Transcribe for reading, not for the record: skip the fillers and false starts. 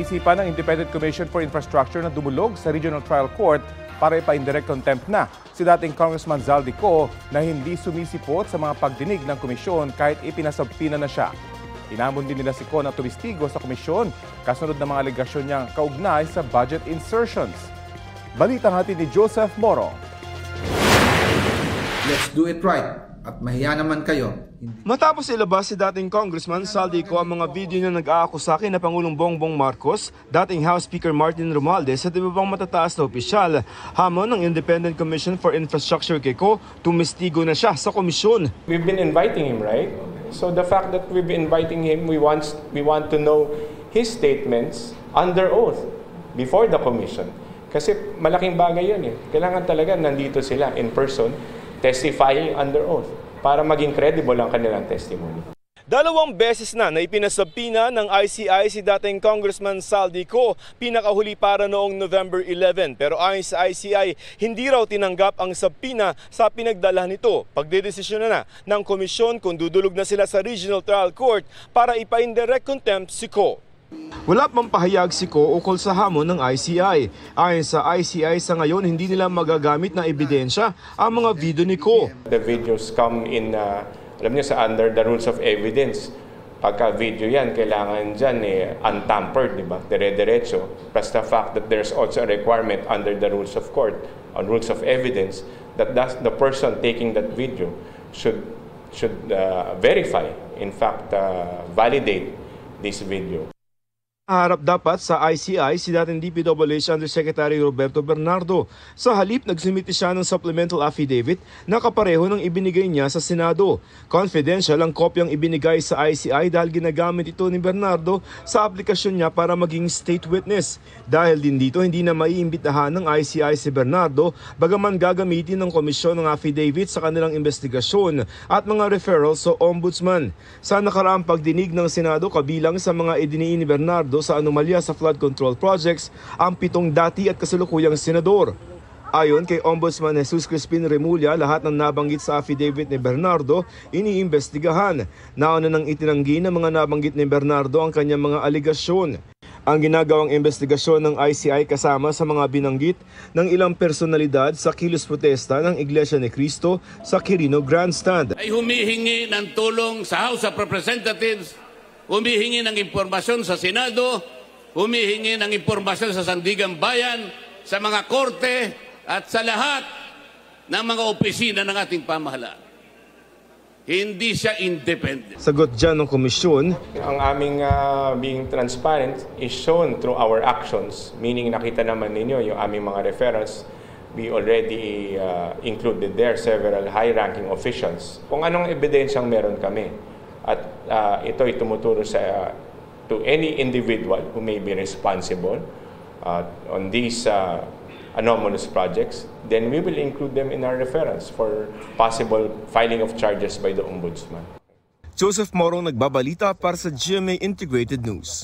Pinag-iisipan ng Independent Commission for Infrastructure na dumulog sa Regional Trial Court para ipa-indirect contempt na si dating Congressman Zaldico na hindi sumisipot sa mga pagdinig ng komisyon kahit ipinasabpina na siya. Inamon din nila si Ko na tumistigo sa komisyon kasunod ng mga alegasyon niyang kaugnay sa budget insertions. Balitang hatid ni Joseph Moro. Let's do it right. At mahiya naman kayo. Matapos ilabas si dating Congressman Zaldico ang mga video na nag-aakusa kina Pangulong Bongbong Marcos, dating House Speaker Martin Romualdez at iba pang matataas na opisyal, hamon ng Independent Commission for Infrastructure kay Ko, tumistigo na siya sa komisyon. We've been inviting him, right? So the fact that we've been inviting him, we want to know his statements under oath before the commission. Kasi malaking bagay yun eh. Kailangan talaga nandito sila in person, testifying under oath para maging credible ang kanilang testimony. 2 beses na ipinasabpina ng ICI si dating Congressman Zaldico, pinakahuli para noong November 11. Pero ayon sa ICI, hindi raw tinanggap ang sabpina sa pinagdala nito. Pagdedesisyon na ng komisyon kung dudulog na sila sa Regional Trial Court para ipa-indirect contempt si Ko. Wala pang pahayag si Ko ukol sa hamon ng ICI. Ayon sa ICI, sa ngayon hindi nila magagamit na ebidensya ang mga video ni Ko. The videos come in, alam niyo, sa under the rules of evidence. Pagka video yan, kailangan dyan untampered, di ba? Dire-diretso. Plus the fact that there's also a requirement under the rules of court, on rules of evidence, that the person taking that video should verify, in fact, validate this video. Harap dapat sa ICI si dating DPWH Undersecretary Roberto Bernardo. Sa halip, nagsumiti siya ng supplemental affidavit na kapareho ng ibinigay niya sa Senado. Confidential ang kopyang ibinigay sa ICI dahil ginagamit ito ni Bernardo sa aplikasyon niya para maging state witness. Dahil din dito, hindi na maiimbitahan ng ICI si Bernardo bagaman gagamitin ng komisyon ng affidavit sa kanilang investigasyon at mga referrals sa ombudsman. Sa nakaraang pagdinig ng Senado, kabilang sa mga idiniin ni Bernardo sa anomalya sa flood control projects ang 7 dati at kasalukuyang senador. Ayon kay Ombudsman Jesus Crispin Remulla, lahat ng nabanggit sa affidavit ni Bernardo iniimbestigahan. Nauna nang itinanggi ng mga nabanggit ni Bernardo ang kanyang mga aligasyon. Ang ginagawang investigasyon ng ICI kasama sa mga binanggit ng ilang personalidad sa kilos protesta ng Iglesia ni Cristo sa Quirino Grandstand. Ay humihingi ng tulong sa House of Representatives, humihingi ng impormasyon sa Senado, humihingi ng impormasyon sa Sandigang Bayan, sa mga korte at sa lahat ng mga opisina ng ating pamahalaan. Hindi siya independent. Sagot dyan ng komisyon. Ang aming being transparent is shown through our actions, meaning nakita naman ninyo yung aming mga referrals. We already included there several high-ranking officials. Kung anong ebidensyang meron kami. At ito ay tumuturo to any individual who may be responsible on these anomalous projects, then we will include them in our referrals for possible filing of charges by the Ombudsman. Joseph Moro, nagbabalita para sa GMA Integrated News.